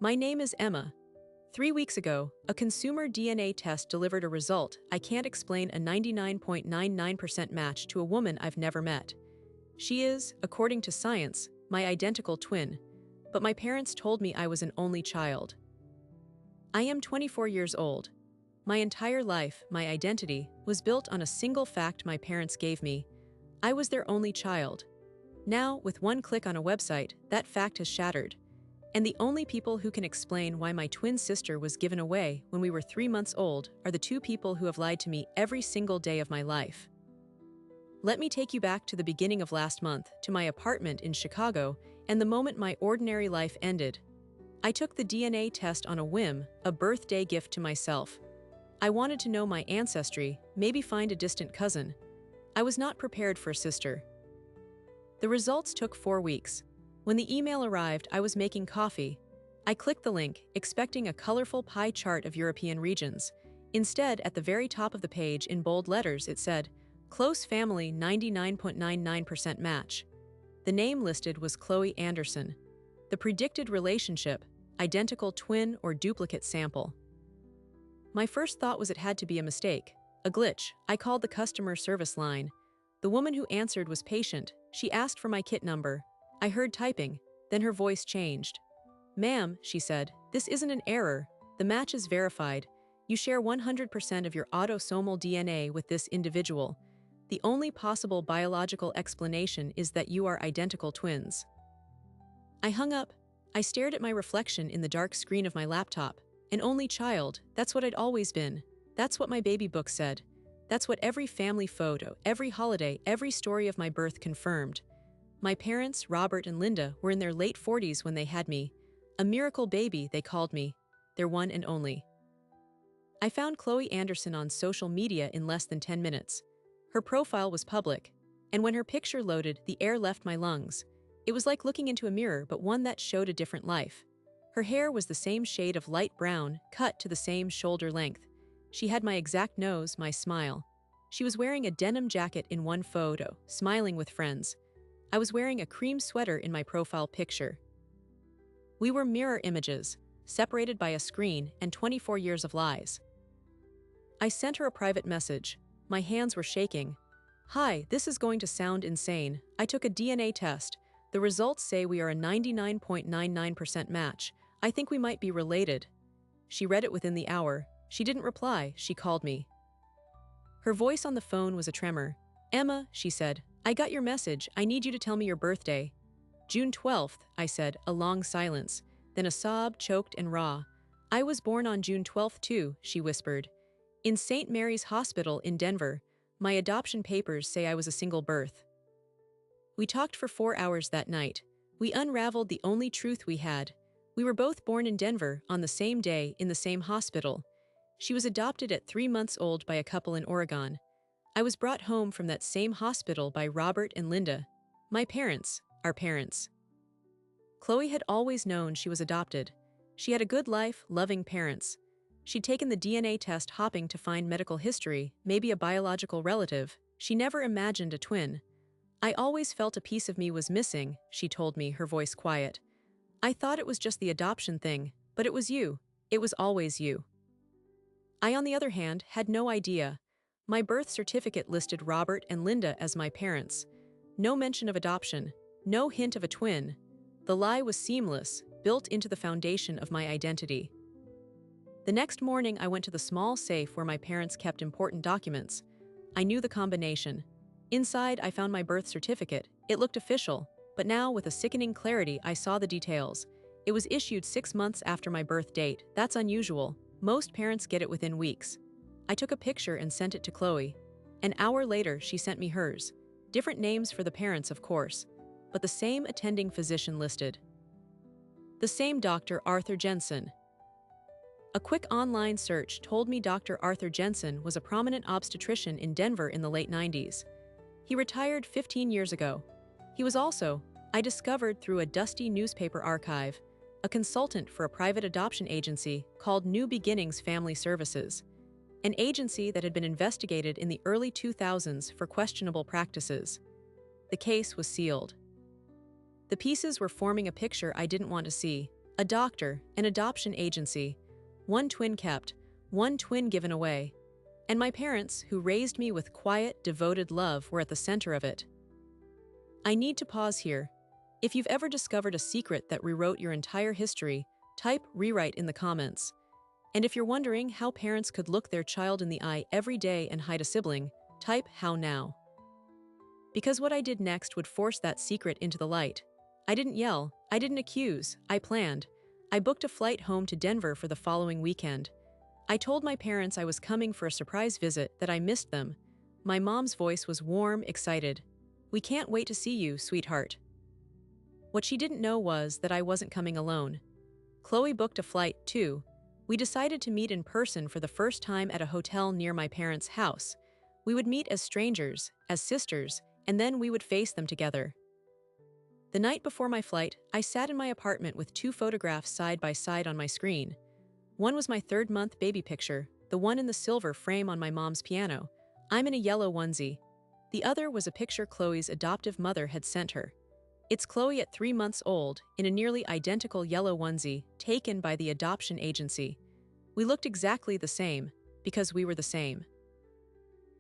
My name is Emma. 3 weeks ago, a consumer DNA test delivered a result I can't explain: a 99.99% match to a woman I've never met. She is, according to science, my identical twin, but my parents told me I was an only child. I am 24 years old. My entire life, my identity, was built on a single fact my parents gave me: I was their only child. Now, with one click on a website, that fact has shattered. And the only people who can explain why my twin sister was given away when we were 3 months old are the two people who have lied to me every single day of my life. Let me take you back to the beginning of last month, to my apartment in Chicago, and the moment my ordinary life ended. I took the DNA test on a whim, a birthday gift to myself. I wanted to know my ancestry, maybe find a distant cousin. I was not prepared for a sister. The results took 4 weeks. When the email arrived, I was making coffee. I clicked the link, expecting a colorful pie chart of European regions. Instead, at the very top of the page, in bold letters, it said, "Close family 99.99% match." The name listed was Chloe Anderson. The predicted relationship, identical twin or duplicate sample. My first thought was it had to be a mistake, a glitch. I called the customer service line. The woman who answered was patient. She asked for my kit number. I heard typing, then her voice changed. "Ma'am," she said, "this isn't an error. The match is verified. You share 100% of your autosomal DNA with this individual. The only possible biological explanation is that you are identical twins." I hung up. I stared at my reflection in the dark screen of my laptop. An only child, that's what I'd always been. That's what my baby book said. That's what every family photo, every holiday, every story of my birth confirmed. My parents, Robert and Linda, were in their late 40s when they had me. A miracle baby, they called me. Their one and only. I found Chloe Anderson on social media in less than 10 minutes. Her profile was public, and when her picture loaded, the air left my lungs. It was like looking into a mirror, but one that showed a different life. Her hair was the same shade of light brown, cut to the same shoulder length. She had my exact nose, my smile. She was wearing a denim jacket in one photo, smiling with friends. I was wearing a cream sweater in my profile picture. We were mirror images, separated by a screen and 24 years of lies. I sent her a private message. My hands were shaking. "Hi, this is going to sound insane. I took a DNA test. The results say we are a 99.99% match. I think we might be related." She read it within the hour. She didn't reply, she called me. Her voice on the phone was a tremor. "Emma," she said, "I got your message. I need you to tell me your birthday." "June 12th, I said, a long silence. Then a sob, choked and raw. "I was born on June 12th too," she whispered. "In St. Mary's Hospital in Denver. My adoption papers say I was a single birth." We talked for 4 hours that night. We unraveled the only truth we had. We were both born in Denver, on the same day, in the same hospital. She was adopted at 3 months old by a couple in Oregon. I was brought home from that same hospital by Robert and Linda. My parents, our parents. Chloe had always known she was adopted. She had a good life, loving parents. She'd taken the DNA test hopping to find medical history, maybe a biological relative. She never imagined a twin. "I always felt a piece of me was missing," she told me, her voice quiet. "I thought it was just the adoption thing, but it was you. It was always you." I, on the other hand, had no idea. My birth certificate listed Robert and Linda as my parents. No mention of adoption, no hint of a twin. The lie was seamless, built into the foundation of my identity. The next morning, I went to the small safe where my parents kept important documents. I knew the combination. Inside, I found my birth certificate. It looked official, but now, with a sickening clarity, I saw the details. It was issued 6 months after my birth date. That's unusual. Most parents get it within weeks. I took a picture and sent it to Chloe. An hour later, she sent me hers. Different names for the parents, of course, but the same attending physician listed. The same Dr. Arthur Jensen. A quick online search told me Dr. Arthur Jensen was a prominent obstetrician in Denver in the late 90s. He retired 15 years ago. He was also, I discovered through a dusty newspaper archive, a consultant for a private adoption agency called New Beginnings Family Services, an agency that had been investigated in the early 2000s for questionable practices. The case was sealed. The pieces were forming a picture I didn't want to see, a doctor, an adoption agency, one twin kept, one twin given away, and my parents, who raised me with quiet, devoted love, were at the center of it. I need to pause here. If you've ever discovered a secret that rewrote your entire history, type "rewrite" in the comments. And if you're wondering how parents could look their child in the eye every day and hide a sibling, type "how now." Because what I did next would force that secret into the light. I didn't yell, I didn't accuse, I planned. I booked a flight home to Denver for the following weekend. I told my parents I was coming for a surprise visit, that I missed them. My mom's voice was warm, excited. "We can't wait to see you, sweetheart." What she didn't know was that I wasn't coming alone. Chloe booked a flight, too. We decided to meet in person for the first time at a hotel near my parents' house. We would meet as strangers, as sisters, and then we would face them together. The night before my flight, I sat in my apartment with two photographs side by side on my screen. One was my third-month baby picture, the one in the silver frame on my mom's piano. I'm in a yellow onesie. The other was a picture Chloe's adoptive mother had sent her. It's Chloe at 3 months old, in a nearly identical yellow onesie, taken by the adoption agency. We looked exactly the same, because we were the same.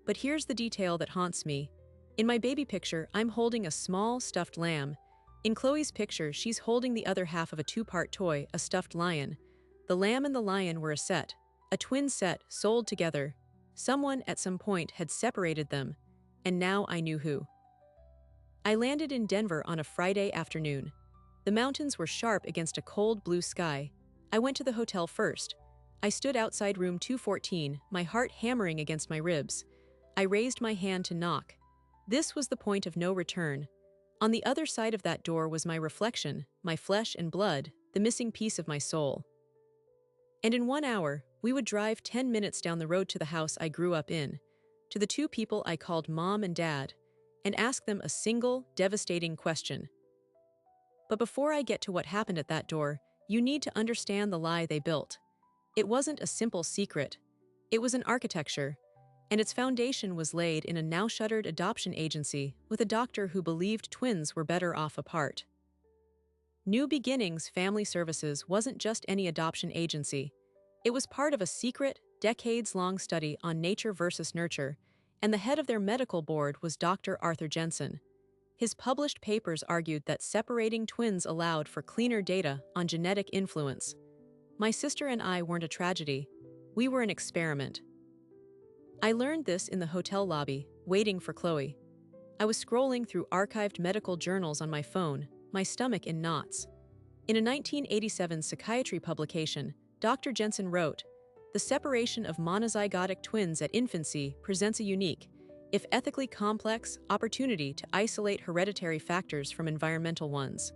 But here's the detail that haunts me. In my baby picture, I'm holding a small, stuffed lamb. In Chloe's picture, she's holding the other half of a two-part toy, a stuffed lion. The lamb and the lion were a twin set, sold together. Someone, at some point, had separated them, and now I knew who. I landed in Denver on a Friday afternoon. The mountains were sharp against a cold blue sky. I went to the hotel first. I stood outside room 214, my heart hammering against my ribs. I raised my hand to knock. This was the point of no return. On the other side of that door was my reflection, my flesh and blood, the missing piece of my soul. And in 1 hour, we would drive 10 minutes down the road to the house I grew up in, to the two people I called Mom and Dad, and ask them a single, devastating question. But before I get to what happened at that door, you need to understand the lie they built. It wasn't a simple secret. It was an architecture, and its foundation was laid in a now-shuttered adoption agency with a doctor who believed twins were better off apart. New Beginnings Family Services wasn't just any adoption agency. It was part of a secret, decades-long study on nature versus nurture, and the head of their medical board was Dr. Arthur Jensen. His published papers argued that separating twins allowed for cleaner data on genetic influence. My sister and I weren't a tragedy. We were an experiment. I learned this in the hotel lobby, waiting for Chloe. I was scrolling through archived medical journals on my phone, my stomach in knots. In a 1987 psychiatry publication, Dr. Jensen wrote, "The separation of monozygotic twins at infancy presents a unique, if ethically complex, opportunity to isolate hereditary factors from environmental ones."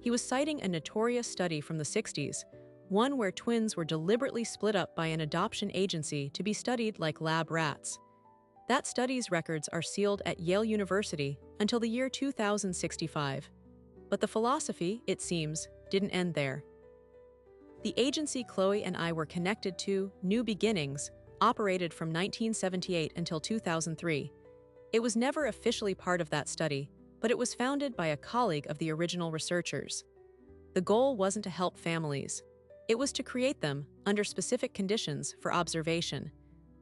He was citing a notorious study from the 60s, one where twins were deliberately split up by an adoption agency to be studied like lab rats. That study's records are sealed at Yale University until the year 2065. But the philosophy, it seems, didn't end there. The agency Chloe and I were connected to, New Beginnings, operated from 1978 until 2003. It was never officially part of that study, but it was founded by a colleague of the original researchers. The goal wasn't to help families. It was to create them, under specific conditions, for observation.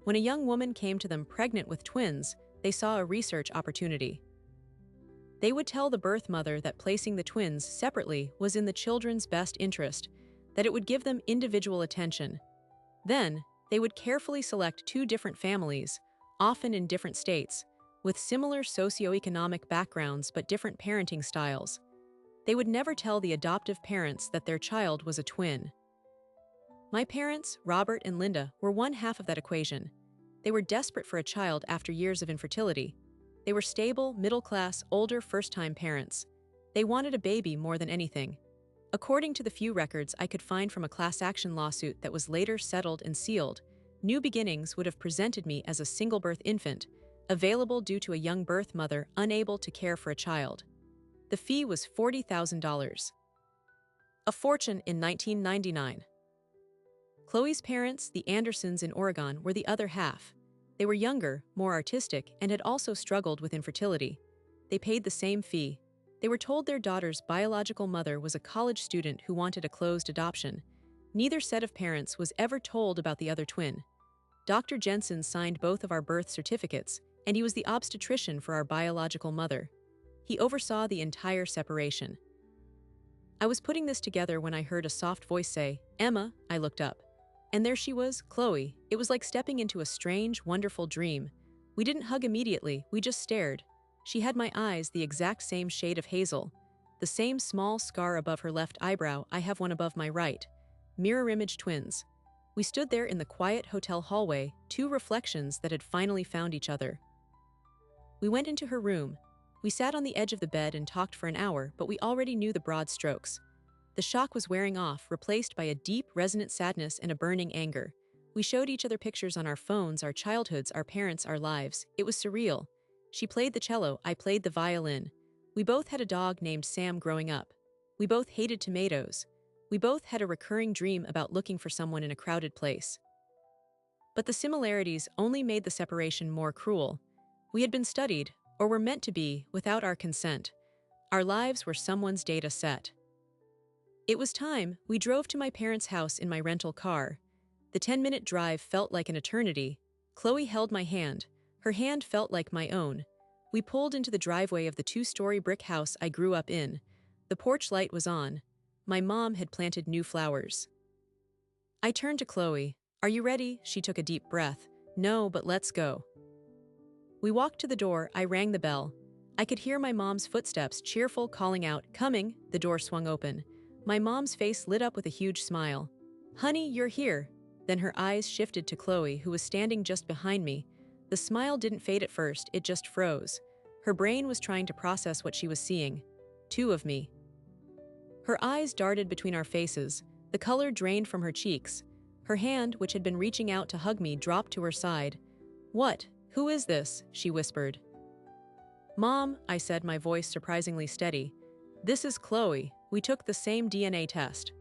When a young woman came to them pregnant with twins, they saw a research opportunity. They would tell the birth mother that placing the twins separately was in the children's best interest, that it would give them individual attention. Then, they would carefully select 2 different families, often in different states, with similar socioeconomic backgrounds but different parenting styles. They would never tell the adoptive parents that their child was a twin. My parents, Robert and Linda, were one half of that equation. They were desperate for a child after years of infertility. They were stable, middle-class, older first-time parents. They wanted a baby more than anything. According to the few records I could find from a class action lawsuit that was later settled and sealed, New Beginnings would have presented me as a single-birth infant, available due to a young birth mother unable to care for a child. The fee was $40,000. A fortune in 1999. Chloe's parents, the Andersons in Oregon, were the other half. They were younger, more artistic, and had also struggled with infertility. They paid the same fee. They were told their daughter's biological mother was a college student who wanted a closed adoption. Neither set of parents was ever told about the other twin. Dr. Jensen signed both of our birth certificates, and he was the obstetrician for our biological mother. He oversaw the entire separation. I was putting this together when I heard a soft voice say, "Emma." I looked up. And there she was, Chloe. It was like stepping into a strange, wonderful dream. We didn't hug immediately, we just stared. She had my eyes the exact same shade of hazel. The same small scar above her left eyebrow, I have one above my right. Mirror image twins. We stood there in the quiet hotel hallway, two reflections that had finally found each other. We went into her room. We sat on the edge of the bed and talked for an hour, but we already knew the broad strokes. The shock was wearing off, replaced by a deep, resonant sadness and a burning anger. We showed each other pictures on our phones, our childhoods, our parents, our lives. It was surreal. She played the cello, I played the violin. We both had a dog named Sam growing up. We both hated tomatoes. We both had a recurring dream about looking for someone in a crowded place. But the similarities only made the separation more cruel. We had been studied, or were meant to be, without our consent. Our lives were someone's data set. It was time. We drove to my parents' house in my rental car. The 10-minute drive felt like an eternity. Chloe held my hand. Her hand felt like my own. We pulled into the driveway of the 2-story brick house I grew up in. The porch light was on. My mom had planted new flowers. I turned to Chloe. "Are you ready?" She took a deep breath. "No, but let's go." We walked to the door. I rang the bell. I could hear my mom's footsteps, cheerful, calling out, "Coming." The door swung open. My mom's face lit up with a huge smile. "Honey, you're here." Then her eyes shifted to Chloe, who was standing just behind me. The smile didn't fade at first, it just froze. Her brain was trying to process what she was seeing. Two of me. Her eyes darted between our faces. The color drained from her cheeks. Her hand, which had been reaching out to hug me, dropped to her side. "What? Who is this?" she whispered. "Mom," I said, my voice surprisingly steady. "This is Chloe. We took the same DNA test."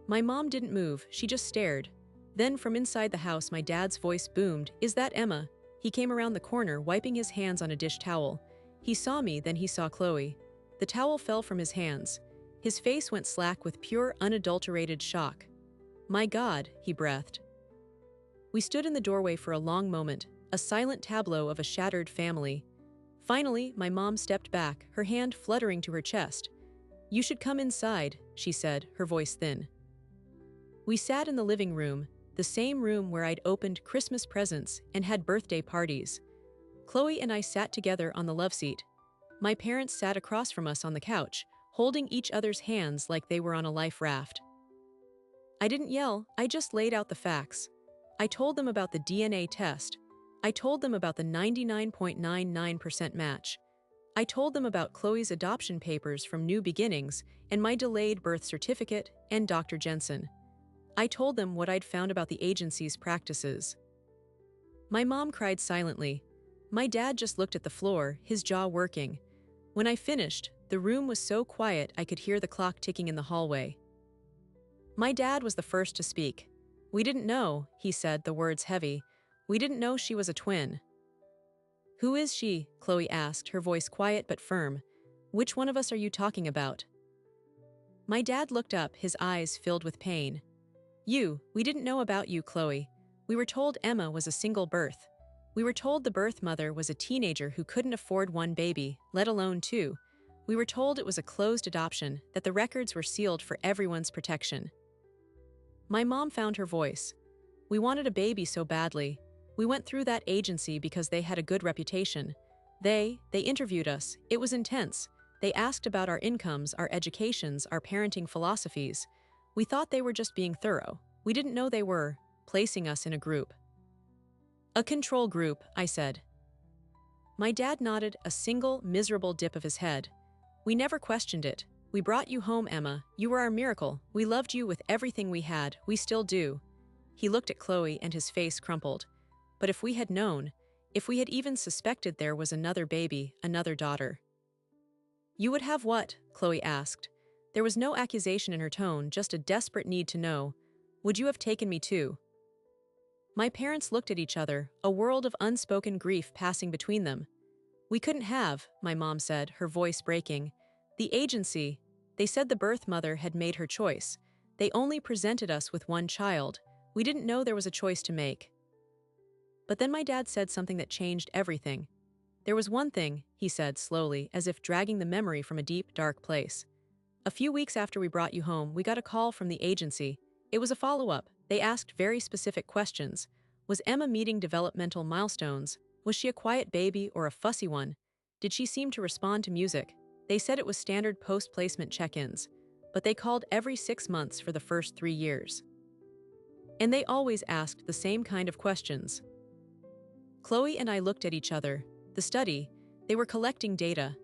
My mom didn't move, she just stared. Then from inside the house my dad's voice boomed, "Is that Emma?" He came around the corner, wiping his hands on a dish towel. He saw me, then he saw Chloe. The towel fell from his hands. His face went slack with pure, unadulterated shock. "My God," he breathed. We stood in the doorway for a long moment, a silent tableau of a shattered family. Finally, my mom stepped back, her hand fluttering to her chest. "You should come inside," she said, her voice thin. We sat in the living room, the same room where I'd opened Christmas presents and had birthday parties. Chloe and I sat together on the love seat. My parents sat across from us on the couch, holding each other's hands like they were on a life raft. I didn't yell, I just laid out the facts. I told them about the DNA test. I told them about the 99.99% match. I told them about Chloe's adoption papers from New Beginnings and my delayed birth certificate and Dr. Jensen. I told them what I'd found about the agency's practices. My mom cried silently. My dad just looked at the floor, his jaw working. When I finished, the room was so quiet I could hear the clock ticking in the hallway. My dad was the first to speak. "We didn't know," he said, the words heavy. "We didn't know she was a twin." "Who is she?" Chloe asked, her voice quiet but firm. "Which one of us are you talking about?" My dad looked up, his eyes filled with pain. We didn't know about you, Chloe. We were told Emma was a single birth. We were told the birth mother was a teenager who couldn't afford one baby, let alone two. We were told it was a closed adoption, that the records were sealed for everyone's protection." My mom found her voice. "We wanted a baby so badly. We went through that agency because they had a good reputation. They interviewed us. It was intense. They asked about our incomes, our educations, our parenting philosophies. We thought they were just being thorough. We didn't know they were placing us in a group." "A control group," I said. My dad nodded, a single, miserable dip of his head. "We never questioned it. We brought you home, Emma. You were our miracle. We loved you with everything we had. We still do." He looked at Chloe and his face crumpled. "But if we had known, if we had even suspected there was another baby, another daughter." "You would have what?" Chloe asked. There was no accusation in her tone, just a desperate need to know. "Would you have taken me too?" My parents looked at each other, a world of unspoken grief passing between them. We couldn't have, my mom said, her voice breaking. The agency, they said the birth mother had made her choice. They only presented us with one child. We didn't know there was a choice to make. But then my dad said something that changed everything. There was one thing, he said slowly, as if dragging the memory from a deep, dark place. A few weeks after we brought you home, we got a call from the agency. It was a follow-up. They asked very specific questions. Was Emma meeting developmental milestones? Was she a quiet baby or a fussy one? Did she seem to respond to music? They said it was standard post-placement check-ins, but they called every 6 months for the first 3 years. And they always asked the same kind of questions. Chloe and I looked at each other. The study, they were collecting data.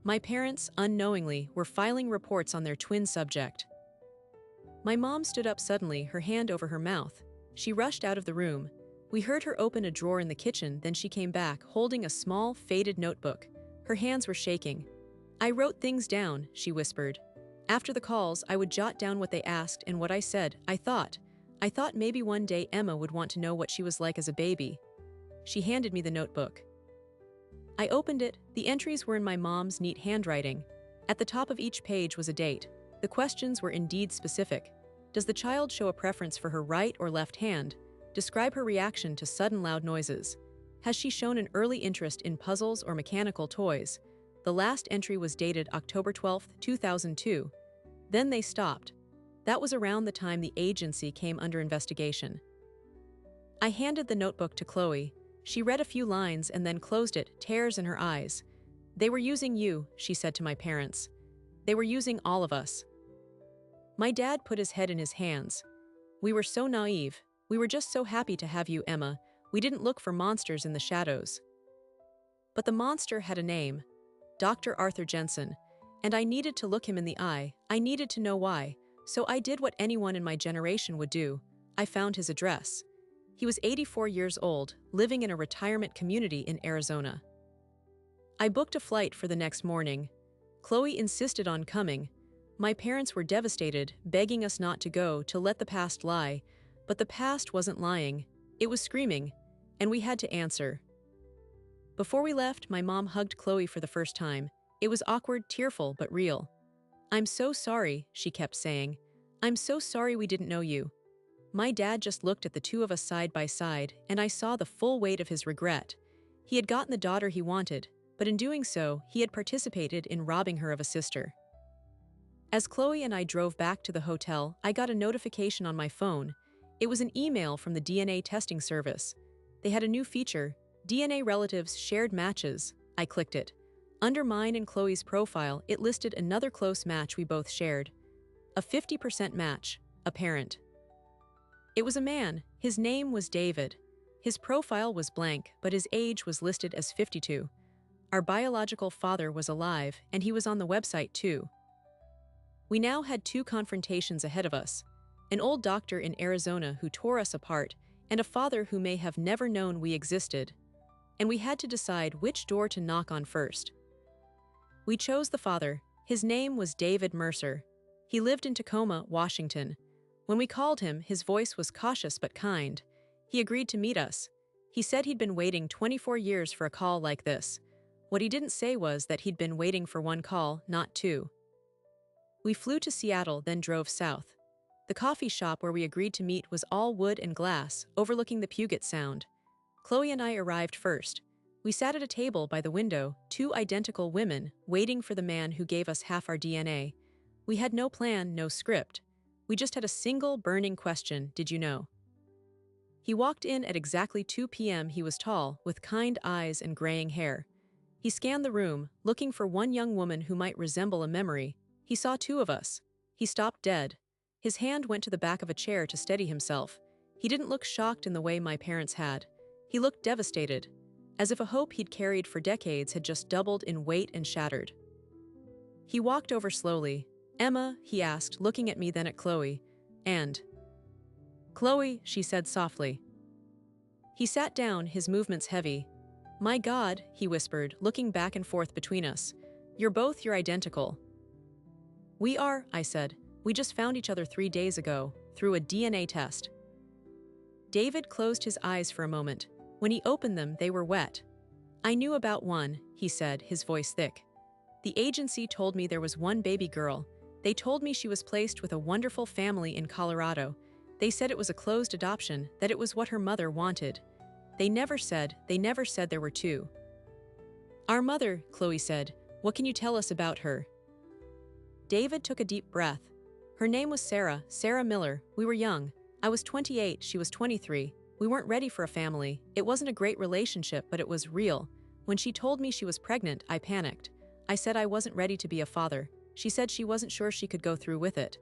My parents, unknowingly, were filing reports on their twin subject. My mom stood up suddenly, her hand over her mouth. She rushed out of the room. We heard her open a drawer in the kitchen, then she came back, holding a small, faded notebook. Her hands were shaking. I wrote things down, she whispered. After the calls, I would jot down what they asked and what I said. I thought maybe one day Emma would want to know what she was like as a baby. She handed me the notebook. I opened it. The entries were in my mom's neat handwriting. At the top of each page was a date. The questions were indeed specific. Does the child show a preference for her right or left hand? Describe her reaction to sudden loud noises. Has she shown an early interest in puzzles or mechanical toys? The last entry was dated October 12, 2002. Then they stopped. That was around the time the agency came under investigation. I handed the notebook to Chloe. She read a few lines and then closed it, tears in her eyes. They were using you, she said to my parents. They were using all of us. My dad put his head in his hands. We were so naive. We were just so happy to have you, Emma. We didn't look for monsters in the shadows. But the monster had a name, Dr. Arthur Jensen, and I needed to look him in the eye. I needed to know why. So I did what anyone in my generation would do. I found his address. He was 84 years old, living in a retirement community in Arizona. I booked a flight for the next morning. Chloe insisted on coming. My parents were devastated, begging us not to go, to let the past lie. But the past wasn't lying. It was screaming, and we had to answer. Before we left, my mom hugged Chloe for the first time. It was awkward, tearful, but real. I'm so sorry, she kept saying. I'm so sorry we didn't know you. My dad just looked at the two of us side by side, and I saw the full weight of his regret. He had gotten the daughter he wanted, but in doing so, he had participated in robbing her of a sister. As Chloe and I drove back to the hotel, I got a notification on my phone. It was an email from the DNA testing service. They had a new feature, DNA relatives shared matches. I clicked it. Under mine and Chloe's profile, it listed another close match we both shared. A 50% match, a parent. It was a man. His name was David. His profile was blank, but his age was listed as 52. Our biological father was alive, and he was on the website too. We now had 2 confrontations ahead of us. An old doctor in Arizona who tore us apart, and a father who may have never known we existed. And we had to decide which door to knock on first. We chose the father. His name was David Mercer. He lived in Tacoma, Washington. When we called him, his voice was cautious but kind. He agreed to meet us. He said he'd been waiting 24 years for a call like this. What he didn't say was that he'd been waiting for 1 call, not 2. We flew to Seattle, then drove south. The coffee shop where we agreed to meet was all wood and glass, overlooking the Puget Sound. Chloe and I arrived first. We sat at a table by the window, 2 identical women, waiting for the man who gave us half our DNA. We had no plan, no script. We just had a single burning question, did you know? He walked in at exactly 2 p.m. He was tall, with kind eyes and graying hair. He scanned the room, looking for one young woman who might resemble a memory. He saw 2 of us. He stopped dead. His hand went to the back of a chair to steady himself. He didn't look shocked in the way my parents had. He looked devastated, as if a hope he'd carried for decades had just doubled in weight and shattered. He walked over slowly. Emma, he asked, looking at me then at Chloe. And Chloe, she said softly. He sat down, his movements heavy. My God, he whispered, looking back and forth between us. You're identical. We are, I said. We just found each other 3 days ago, through a DNA test. David closed his eyes for a moment. When he opened them, they were wet. I knew about one, he said, his voice thick. The agency told me there was one baby girl. They told me she was placed with a wonderful family in Colorado. They said it was a closed adoption, that it was what her mother wanted. They never said there were two. Our mother, Chloe said. What can you tell us about her? David took a deep breath. Her name was Sarah, Sarah Miller. We were young. I was 28, she was 23. We weren't ready for a family. It wasn't a great relationship, but it was real. When she told me she was pregnant, I panicked. I said I wasn't ready to be a father. She said she wasn't sure she could go through with it.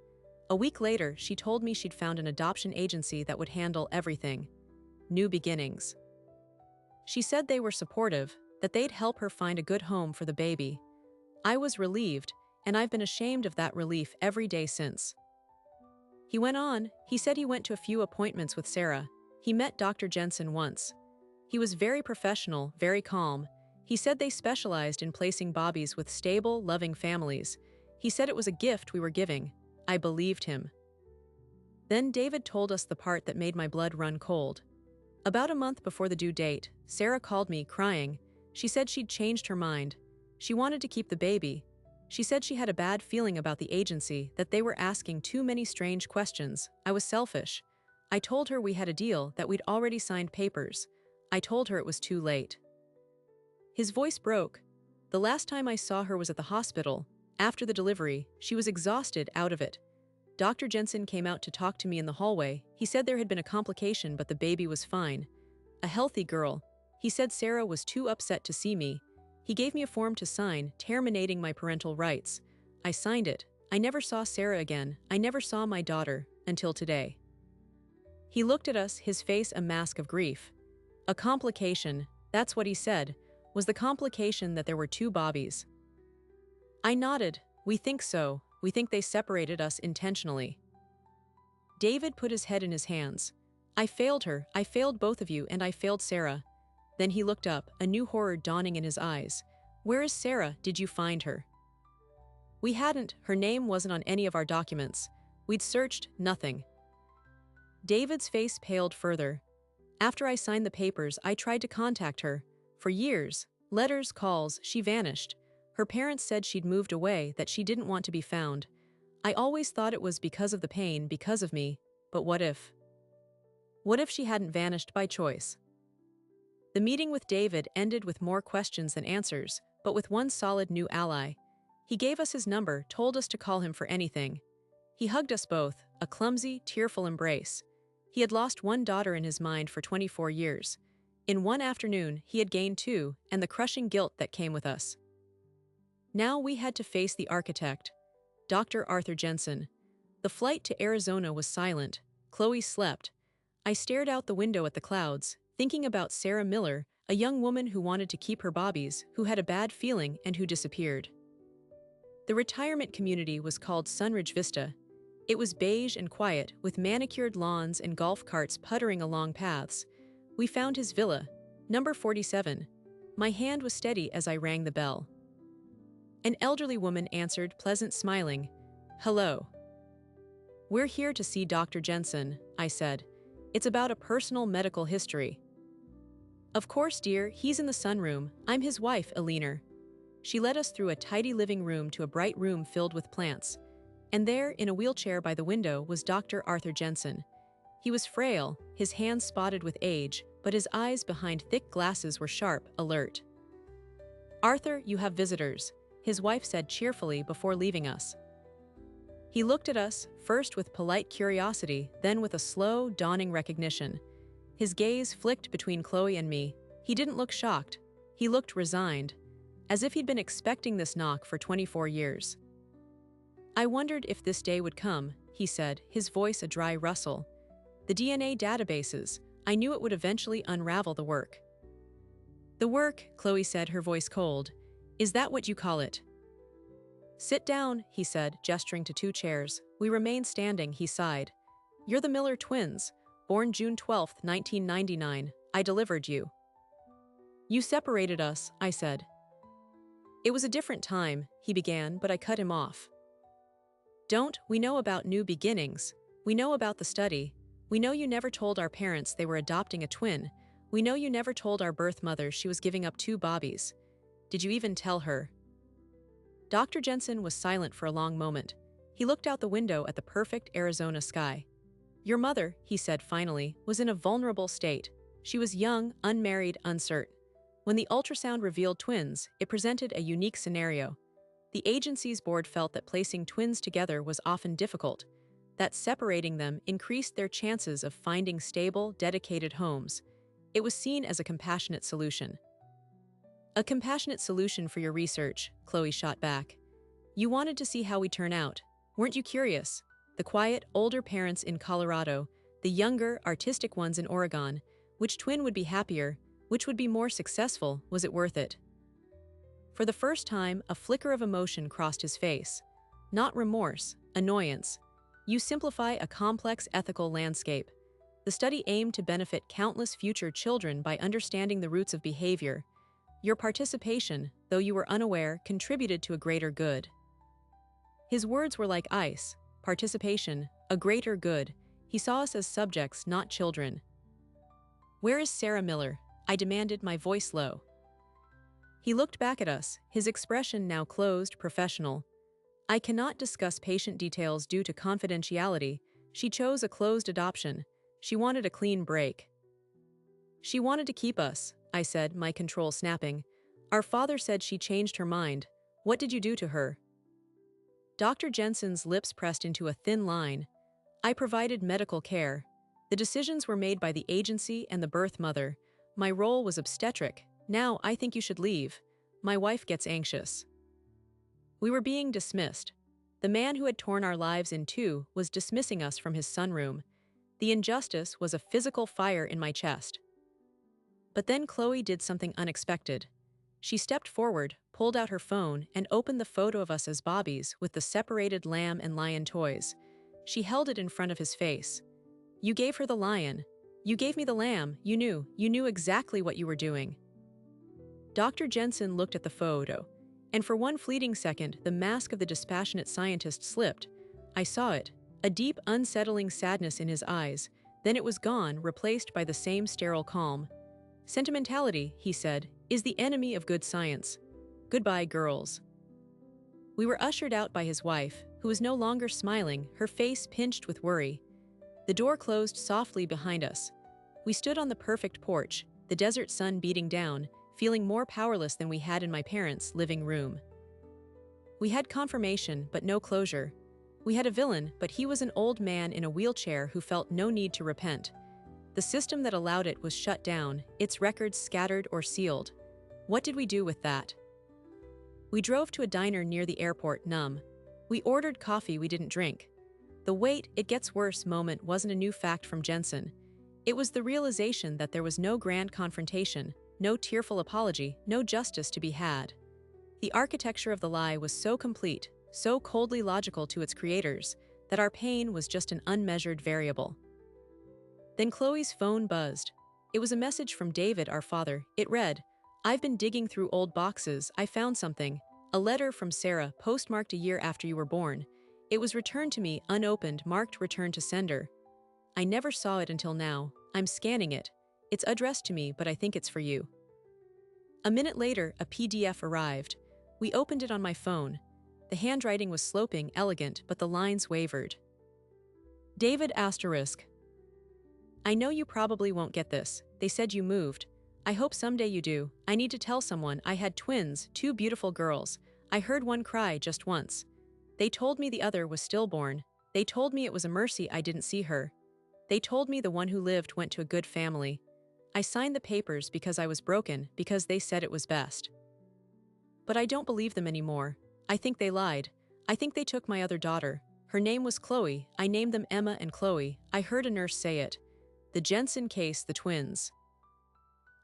A week later, she told me she'd found an adoption agency that would handle everything. New beginnings. She said they were supportive, that they'd help her find a good home for the baby. I was relieved, and I've been ashamed of that relief every day since. He went on. He said he went to a few appointments with Sarah. He met Dr. Jensen once. He was very professional, very calm. He said they specialized in placing bobbies with stable, loving families. He said it was a gift we were giving. I believed him. Then David told us the part that made my blood run cold. About a month before the due date, Sarah called me, crying. She said she'd changed her mind. She wanted to keep the baby. She said she had a bad feeling about the agency, that they were asking too many strange questions. I was selfish. I told her we had a deal, that we'd already signed papers. I told her it was too late. His voice broke. The last time I saw her was at the hospital. After the delivery, she was exhausted, out of it. Dr. Jensen came out to talk to me in the hallway. He said there had been a complication, but the baby was fine. A healthy girl. He said Sarah was too upset to see me. He gave me a form to sign, terminating my parental rights. I signed it. I never saw Sarah again. I never saw my daughter, until today. He looked at us, his face a mask of grief. A complication, that's what he said, was the complication that there were two Bobbies. I nodded. We think so. We think they separated us intentionally. David put his head in his hands. I failed her. I failed both of you, and I failed Sarah. Then he looked up, a new horror dawning in his eyes. Where is Sarah? Did you find her? We hadn't. Her name wasn't on any of our documents. We'd searched, nothing. David's face paled further. After I signed the papers, I tried to contact her. For years, letters, calls, she vanished. Her parents said she'd moved away, that she didn't want to be found. I always thought it was because of the pain, because of me. But what if? What if she hadn't vanished by choice? The meeting with David ended with more questions than answers, but with one solid new ally. He gave us his number, told us to call him for anything. He hugged us both, a clumsy, tearful embrace. He had lost one daughter in his mind for 24 years. In one afternoon, he had gained two, and the crushing guilt that came with us. Now we had to face the architect, Dr. Arthur Jensen. The flight to Arizona was silent. Chloe slept. I stared out the window at the clouds, thinking about Sarah Miller, a young woman who wanted to keep her Bobbies, who had a bad feeling and who disappeared. The retirement community was called Sunridge Vista. It was beige and quiet, with manicured lawns and golf carts puttering along paths. We found his villa, number 47. My hand was steady as I rang the bell. An elderly woman answered, pleasant, smiling. Hello. We're here to see Dr. Jensen, I said. It's about a personal medical history. Of course, dear, he's in the sunroom. I'm his wife, Eleanor. She led us through a tidy living room to a bright room filled with plants. And there, in a wheelchair by the window, was Dr. Arthur Jensen. He was frail, his hands spotted with age, but his eyes behind thick glasses were sharp, alert. Arthur, you have visitors, his wife said cheerfully before leaving us. He looked at us, first with polite curiosity, then with a slow, dawning recognition. His gaze flicked between Chloe and me. He didn't look shocked. He looked resigned, as if he'd been expecting this knock for 24 years. I wondered if this day would come, he said, his voice a dry rustle. The DNA databases, I knew it would eventually unravel the work. The work, Chloe said, her voice cold. Is that what you call it? Sit down, he said, gesturing to two chairs. We remained standing, he sighed. You're the Miller twins, born June 12, 1999. I delivered you. You separated us, I said. It was a different time, he began, but I cut him off. We know about new beginnings. We know about the study. We know you never told our parents they were adopting a twin. We know you never told our birth mother she was giving up two Bobbies. Did you even tell her? Dr. Jensen was silent for a long moment. He looked out the window at the perfect Arizona sky. Your mother, he said finally, was in a vulnerable state. She was young, unmarried, uncertain. When the ultrasound revealed twins, it presented a unique scenario. The agency's board felt that placing twins together was often difficult, that separating them increased their chances of finding stable, dedicated homes. It was seen as a compassionate solution. A compassionate solution for your research, Chloe shot back. You wanted to see how we turn out. Weren't you curious? The quiet, older parents in Colorado, the younger, artistic ones in Oregon. Which twin would be happier? Which would be more successful? Was it worth it? For the first time, a flicker of emotion crossed his face. Not remorse, annoyance. You simplify a complex ethical landscape. The study aimed to benefit countless future children by understanding the roots of behavior. Your participation, though you were unaware, contributed to a greater good. His words were like ice. Participation, a greater good. He saw us as subjects, not children. Where is Sarah Miller? I demanded, my voice low. He looked back at us, his expression now closed, professional. I cannot discuss patient details due to confidentiality. She chose a closed adoption. She wanted a clean break. She wanted to keep us, I said, my control snapping. Our father said she changed her mind. What did you do to her? Dr. Jensen's lips pressed into a thin line. I provided medical care. The decisions were made by the agency and the birth mother. My role was obstetric. Now I think you should leave. My wife gets anxious. We were being dismissed. The man who had torn our lives in two was dismissing us from his sunroom. The injustice was a physical fire in my chest. But then Chloe did something unexpected. She stepped forward, pulled out her phone, and opened the photo of us as Bobbies with the separated lamb and lion toys. She held it in front of his face. You gave her the lion. You gave me the lamb. You knew exactly what you were doing. Dr. Jensen looked at the photo, and for one fleeting second, the mask of the dispassionate scientist slipped. I saw it, a deep, unsettling sadness in his eyes. Then it was gone, replaced by the same sterile calm. Sentimentality, he said, is the enemy of good science. Goodbye, girls. We were ushered out by his wife, who was no longer smiling, her face pinched with worry. The door closed softly behind us. We stood on the perfect porch, the desert sun beating down, feeling more powerless than we had in my parents' living room. We had confirmation, but no closure. We had a villain, but he was an old man in a wheelchair who felt no need to repent. The system that allowed it was shut down, its records scattered or sealed. What did we do with that? We drove to a diner near the airport, numb. We ordered coffee we didn't drink. The wait, it gets worse moment wasn't a new fact from Jensen. It was the realization that there was no grand confrontation, no tearful apology, no justice to be had. The architecture of the lie was so complete, so coldly logical to its creators, that our pain was just an unmeasured variable. Then Chloe's phone buzzed. It was a message from David, our father. It read, I've been digging through old boxes. I found something. A letter from Sarah, postmarked a year after you were born. It was returned to me, unopened, marked return to sender. I never saw it until now. I'm scanning it. It's addressed to me, but I think it's for you. A minute later, a PDF arrived. We opened it on my phone. The handwriting was sloping, elegant, but the lines wavered. David asterisk. I know you probably won't get this. They said you moved. I hope someday you do. I need to tell someone I had twins, two beautiful girls. I heard one cry just once. They told me the other was stillborn. They told me it was a mercy I didn't see her. They told me the one who lived went to a good family. I signed the papers because I was broken, because they said it was best. But I don't believe them anymore. I think they lied. I think they took my other daughter. Her name was Chloe. I named them Emma and Chloe. I heard a nurse say it. The Jensen case, the twins.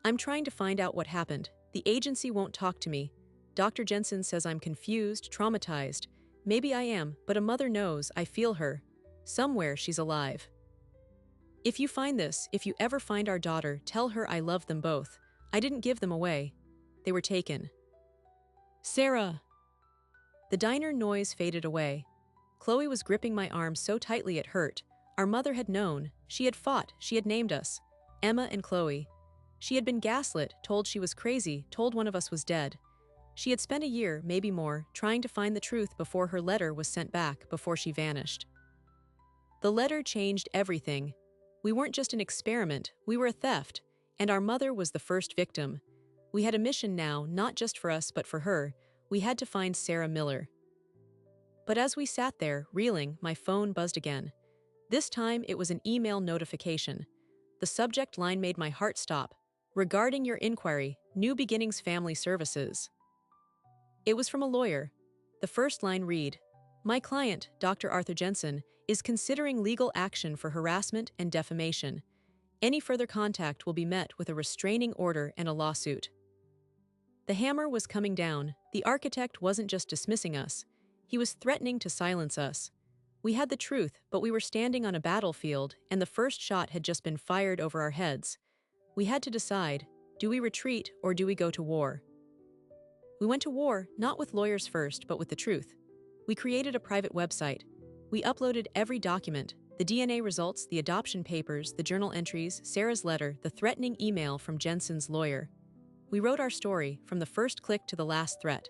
I'm trying to find out what happened. The agency won't talk to me. Dr. Jensen says I'm confused, traumatized. Maybe I am, but a mother knows. I feel her. Somewhere she's alive. If you find this, if you ever find our daughter, tell her I love them both. I didn't give them away. They were taken. Sarah! The diner noise faded away. Chloe was gripping my arm so tightly it hurt. Our mother had known. She had fought. She had named us. Emma and Chloe. She had been gaslit, told she was crazy, told one of us was dead. She had spent a year, maybe more, trying to find the truth before her letter was sent back, before she vanished. The letter changed everything. We weren't just an experiment, we were a theft, and our mother was the first victim. We had a mission now, not just for us but for her. We had to find Sarah Miller. But as we sat there, reeling, my phone buzzed again. This time it was an email notification. The subject line made my heart stop. Regarding your inquiry, New Beginnings Family Services. It was from a lawyer. The first line read, "My client, Dr. Arthur Jensen, is considering legal action for harassment and defamation. Any further contact will be met with a restraining order and a lawsuit." The hammer was coming down. The architect wasn't just dismissing us. He was threatening to silence us. We had the truth, but we were standing on a battlefield, and the first shot had just been fired over our heads. We had to decide, do we retreat or do we go to war? We went to war, not with lawyers first, but with the truth. We created a private website. We uploaded every document, the DNA results, the adoption papers, the journal entries, Sarah's letter, the threatening email from Jensen's lawyer. We wrote our story, from the first click to the last threat.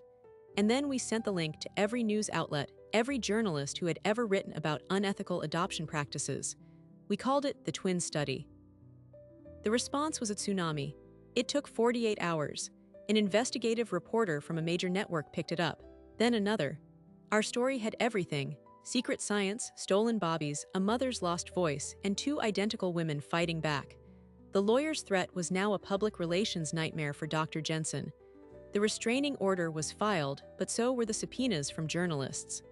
And then we sent the link to every news outlet, every journalist who had ever written about unethical adoption practices. We called it the Twin Study. The response was a tsunami. It took 48 hours. An investigative reporter from a major network picked it up, then another. Our story had everything: secret science, stolen bobbies, a mother's lost voice, and two identical women fighting back. The lawyer's threat was now a public relations nightmare for Dr. Jensen. The restraining order was filed, but so were the subpoenas from journalists.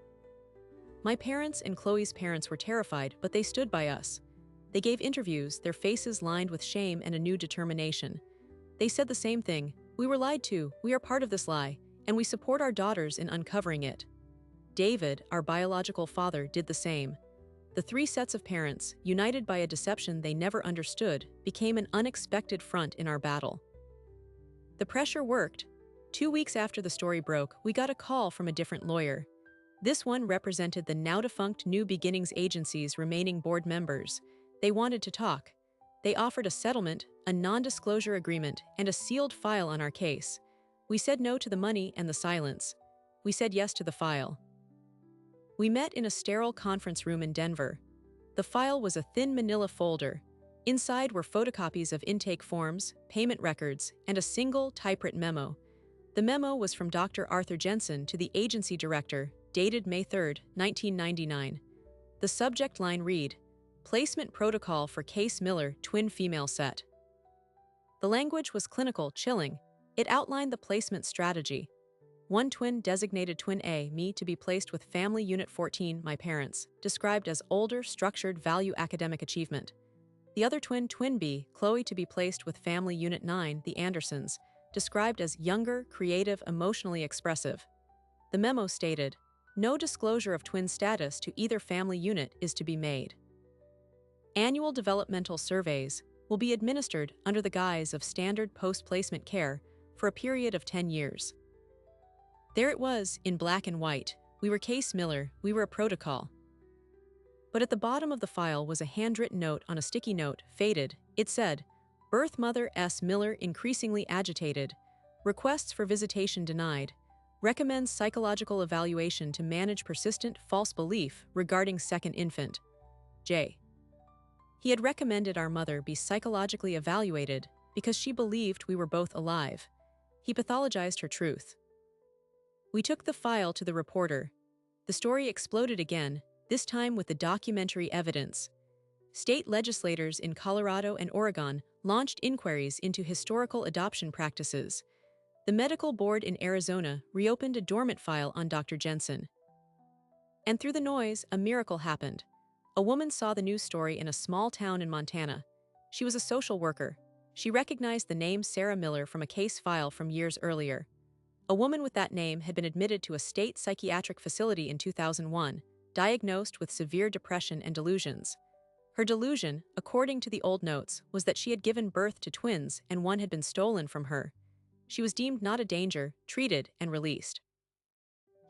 My parents and Chloe's parents were terrified, but they stood by us. They gave interviews, their faces lined with shame and a new determination. They said the same thing: "We were lied to, we are part of this lie, and we support our daughters in uncovering it." David, our biological father, did the same. The three sets of parents, united by a deception they never understood, became an unexpected front in our battle. The pressure worked. 2 weeks after the story broke, we got a call from a different lawyer. This one represented the now-defunct New Beginnings Agency's remaining board members. They wanted to talk. They offered a settlement, a non-disclosure agreement, and a sealed file on our case. We said no to the money and the silence. We said yes to the file. We met in a sterile conference room in Denver. The file was a thin manila folder. Inside were photocopies of intake forms, payment records, and a single typewritten memo. The memo was from Dr. Arthur Jensen to the agency director, dated May 3, 1999. The subject line read, "Placement Protocol for Case Miller Twin Female Set." The language was clinical, chilling. It outlined the placement strategy. One twin designated Twin A, me, to be placed with Family Unit 14, my parents, described as older, structured, value academic achievement. The other twin, Twin B, Chloe, to be placed with Family Unit 9, the Andersons, described as younger, creative, emotionally expressive. The memo stated, "No disclosure of twin status to either family unit is to be made." Annual developmental surveys will be administered under the guise of standard post-placement care for a period of 10 years. There it was, in black and white. We were Case Miller, we were a protocol. But at the bottom of the file was a handwritten note on a sticky note, faded. It said, "Birth Mother S. Miller increasingly agitated. Requests for visitation denied. Recommends psychological evaluation to manage persistent false belief regarding second infant. J." He had recommended our mother be psychologically evaluated because she believed we were both alive. He pathologized her truth. We took the file to the reporter. The story exploded again, this time with the documentary evidence. State legislators in Colorado and Oregon launched inquiries into historical adoption practices. The medical board in Arizona reopened a dormant file on Dr. Jensen. And through the noise, a miracle happened. A woman saw the news story in a small town in Montana. She was a social worker. She recognized the name Sarah Miller from a case file from years earlier. A woman with that name had been admitted to a state psychiatric facility in 2001, diagnosed with severe depression and delusions. Her delusion, according to the old notes, was that she had given birth to twins and one had been stolen from her. She was deemed not a danger, treated, and released.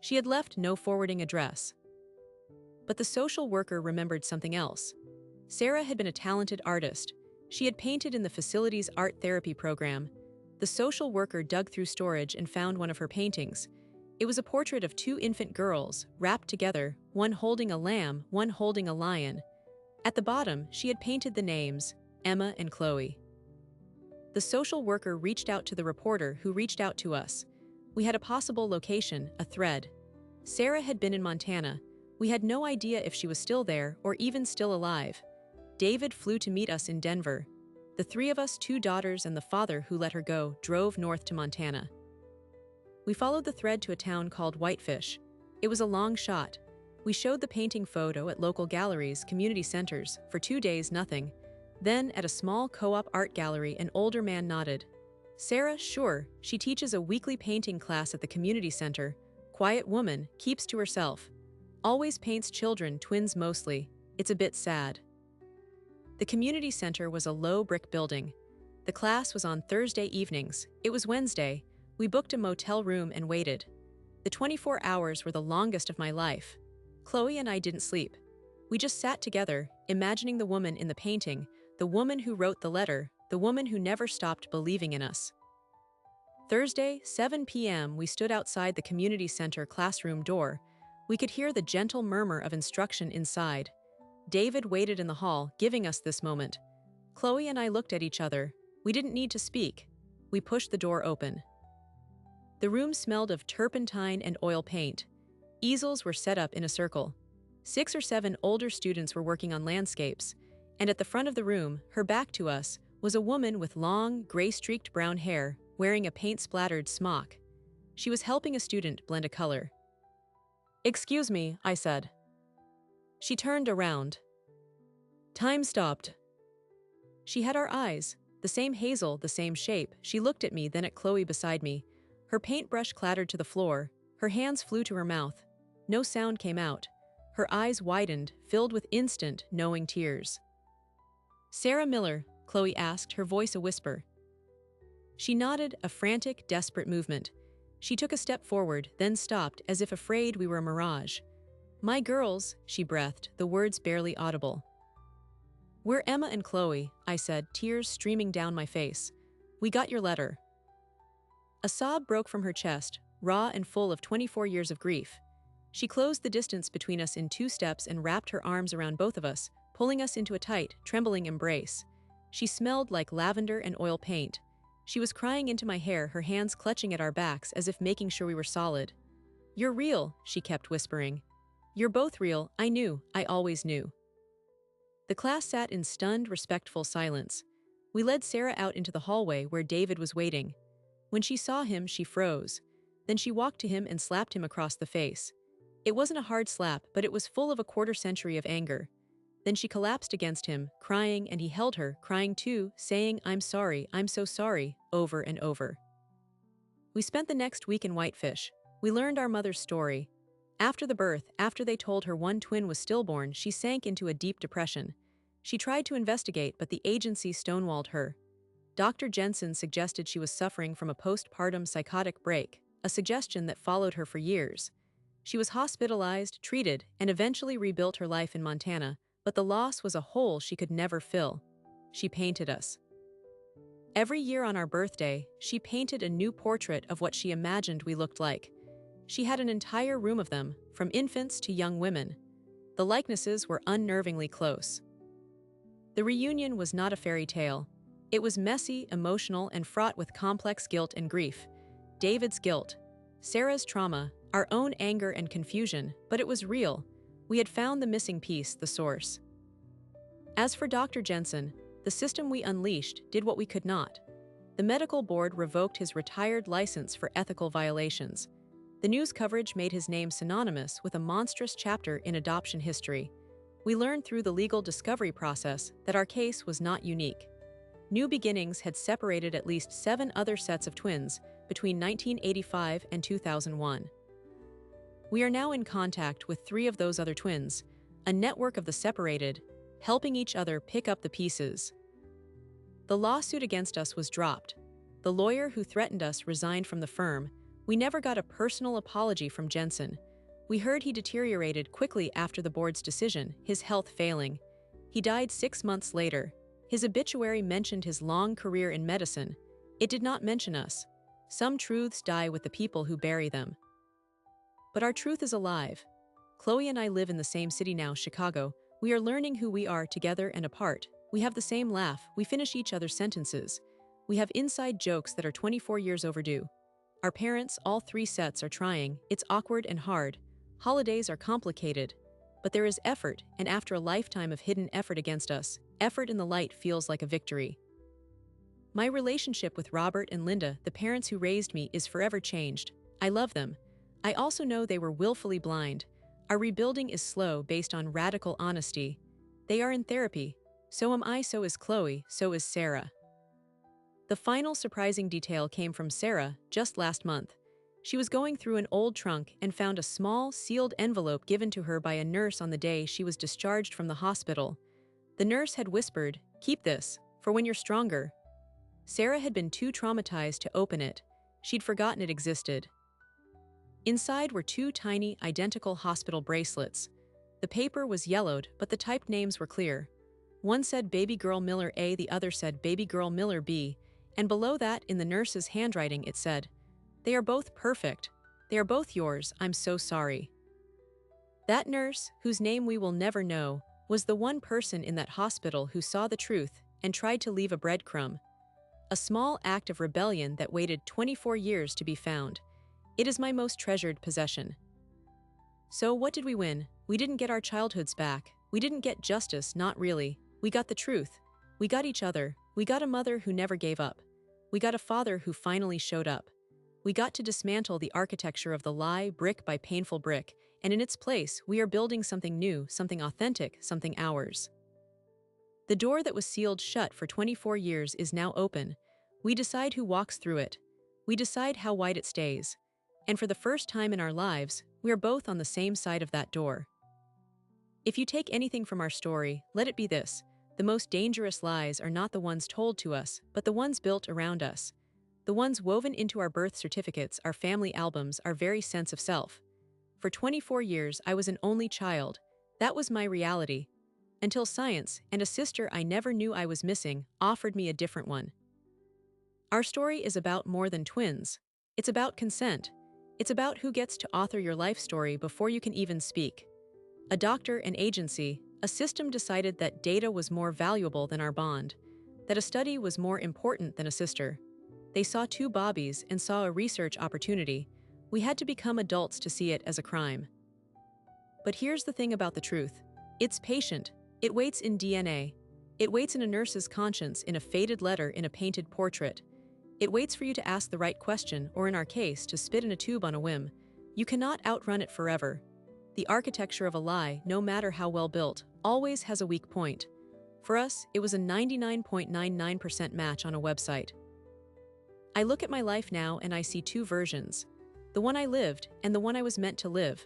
She had left no forwarding address. But the social worker remembered something else. Sarah had been a talented artist. She had painted in the facility's art therapy program. The social worker dug through storage and found one of her paintings. It was a portrait of two infant girls, wrapped together, one holding a lamb, one holding a lion. At the bottom, she had painted the names, Emma and Chloe. The social worker reached out to the reporter who reached out to us. We had a possible location, a thread. Sarah had been in Montana. We had no idea if she was still there or even still alive. David flew to meet us in Denver. The three of us, two daughters and the father who let her go, drove north to Montana. We followed the thread to a town called Whitefish. It was a long shot. We showed the painting photo at local galleries, community centers. For 2 days, nothing. Then, at a small co-op art gallery, an older man nodded. Sarah, sure, she teaches a weekly painting class at the community center. Quiet woman, keeps to herself. Always paints children, twins mostly. It's a bit sad. The community center was a low brick building. The class was on Thursday evenings. It was Wednesday. We booked a motel room and waited. The 24 hours were the longest of my life. Chloe and I didn't sleep. We just sat together, imagining the woman in the painting, the woman who wrote the letter, the woman who never stopped believing in us. Thursday, 7 p.m., we stood outside the community center classroom door. We could hear the gentle murmur of instruction inside. David waited in the hall, giving us this moment. Chloe and I looked at each other. We didn't need to speak. We pushed the door open. The room smelled of turpentine and oil paint. Easels were set up in a circle. 6 or 7 older students were working on landscapes, and at the front of the room, her back to us, was a woman with long, gray-streaked brown hair, wearing a paint-splattered smock. She was helping a student blend a color. "Excuse me," I said. She turned around. Time stopped. She had our eyes, the same hazel, the same shape. She looked at me, then at Chloe beside me. Her paintbrush clattered to the floor. Her hands flew to her mouth. No sound came out. Her eyes widened, filled with instant, knowing tears. "Sarah Miller?" Chloe asked, her voice a whisper. She nodded, a frantic, desperate movement. She took a step forward, then stopped, as if afraid we were a mirage. "My girls," she breathed, the words barely audible. "We're Emma and Chloe," I said, tears streaming down my face. "We got your letter." A sob broke from her chest, raw and full of 24 years of grief. She closed the distance between us in 2 steps and wrapped her arms around both of us, pulling us into a tight, trembling embrace. She smelled like lavender and oil paint. She was crying into my hair, her hands clutching at our backs as if making sure we were solid. "You're real," she kept whispering. "You're both real, I knew, I always knew." The class sat in stunned, respectful silence. We led Sarah out into the hallway where David was waiting. When she saw him, she froze. Then she walked to him and slapped him across the face. It wasn't a hard slap, but it was full of a quarter-century of anger. Then she collapsed against him, crying, and he held her, crying too, saying, "I'm sorry, I'm so sorry," over and over. We spent the next week in Whitefish. We learned our mother's story. After the birth, after they told her one twin was stillborn, she sank into a deep depression. She tried to investigate, but the agency stonewalled her. Dr. Jensen suggested she was suffering from a postpartum psychotic break, a suggestion that followed her for years. She was hospitalized, treated, and eventually rebuilt her life in Montana, but the loss was a hole she could never fill. She painted us. Every year on our birthday, she painted a new portrait of what she imagined we looked like. She had an entire room of them, from infants to young women. The likenesses were unnervingly close. The reunion was not a fairy tale. It was messy, emotional, and fraught with complex guilt and grief. David's guilt, Sarah's trauma, our own anger and confusion, but it was real. We had found the missing piece, the source. As for Dr. Jensen, the system we unleashed did what we could not. The medical board revoked his retired license for ethical violations. The news coverage made his name synonymous with a monstrous chapter in adoption history. We learned through the legal discovery process that our case was not unique. New Beginnings had separated at least 7 other sets of twins between 1985 and 2001. We are now in contact with 3 of those other twins, a network of the separated, helping each other pick up the pieces. The lawsuit against us was dropped. The lawyer who threatened us resigned from the firm. We never got a personal apology from Jensen. We heard he deteriorated quickly after the board's decision, his health failing. He died 6 months later. His obituary mentioned his long career in medicine. It did not mention us. Some truths die with the people who bury them. But our truth is alive. Chloe and I live in the same city now, Chicago. We are learning who we are together and apart. We have the same laugh. We finish each other's sentences. We have inside jokes that are 24 years overdue. Our parents, all three sets, are trying. It's awkward and hard. Holidays are complicated. But there is effort, and after a lifetime of hidden effort against us, effort in the light feels like a victory. My relationship with Robert and Linda, the parents who raised me, is forever changed. I love them. I also know they were willfully blind. Our rebuilding is slow based on radical honesty. They are in therapy. So am I, so is Chloe, so is Sarah. The final surprising detail came from Sarah just last month. She was going through an old trunk and found a small, sealed envelope given to her by a nurse on the day she was discharged from the hospital. The nurse had whispered, "Keep this, for when you're stronger." Sarah had been too traumatized to open it. She'd forgotten it existed. Inside were two tiny, identical hospital bracelets. The paper was yellowed, but the typed names were clear. One said Baby Girl Miller A, the other said Baby Girl Miller B, and below that, in the nurse's handwriting, it said, "They are both perfect. They are both yours, I'm so sorry." That nurse, whose name we will never know, was the one person in that hospital who saw the truth and tried to leave a breadcrumb. A small act of rebellion that waited 24 years to be found. It is my most treasured possession. So what did we win? We didn't get our childhoods back. We didn't get justice, not really. We got the truth. We got each other. We got a mother who never gave up. We got a father who finally showed up. We got to dismantle the architecture of the lie, brick by painful brick, and in its place, we are building something new, something authentic, something ours. The door that was sealed shut for 24 years is now open. We decide who walks through it. We decide how wide it stays. And for the first time in our lives, we are both on the same side of that door. If you take anything from our story, let it be this: the most dangerous lies are not the ones told to us, but the ones built around us. The ones woven into our birth certificates, our family albums, our very sense of self. For 24 years, I was an only child. That was my reality. Until science, and a sister I never knew I was missing, offered me a different one. Our story is about more than twins. It's about consent. It's about who gets to author your life story before you can even speak. A doctor, an agency, a system decided that data was more valuable than our bond, that a study was more important than a sister. They saw two Bobbies and saw a research opportunity. We had to become adults to see it as a crime. But here's the thing about the truth. It's patient. It waits in DNA. It waits in a nurse's conscience, in a faded letter, in a painted portrait. It waits for you to ask the right question, or in our case, to spit in a tube on a whim. You cannot outrun it forever. The architecture of a lie, no matter how well built, always has a weak point. For us, it was a 99.99% match on a website. I look at my life now and I see two versions. The one I lived and the one I was meant to live.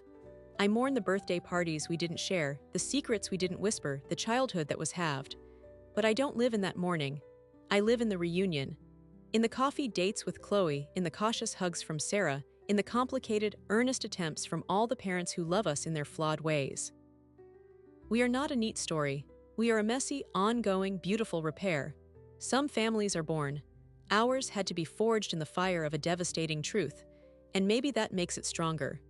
I mourn the birthday parties we didn't share, the secrets we didn't whisper, the childhood that was halved. But I don't live in that mourning. I live in the reunion. In the coffee dates with Chloe, in the cautious hugs from Sarah, in the complicated, earnest attempts from all the parents who love us in their flawed ways. We are not a neat story. We are a messy, ongoing, beautiful repair. Some families are born. Ours had to be forged in the fire of a devastating truth, and maybe that makes it stronger.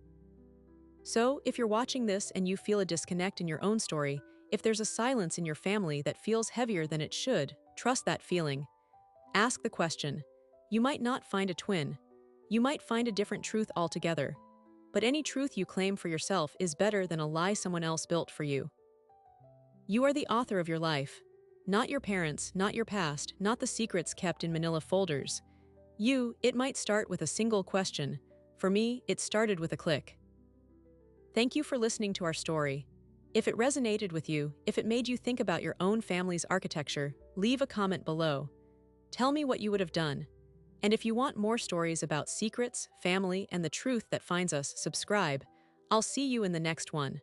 So, if you're watching this and you feel a disconnect in your own story, if there's a silence in your family that feels heavier than it should, trust that feeling. Ask the question. You might not find a twin. You might find a different truth altogether. But any truth you claim for yourself is better than a lie someone else built for you. You are the author of your life. Not your parents, not your past, not the secrets kept in manila folders. It might start with a single question. For me, it started with a click. Thank you for listening to our story. If it resonated with you, if it made you think about your own family's architecture, leave a comment below. Tell me what you would have done. And if you want more stories about secrets, family, and the truth that finds us, subscribe. I'll see you in the next one.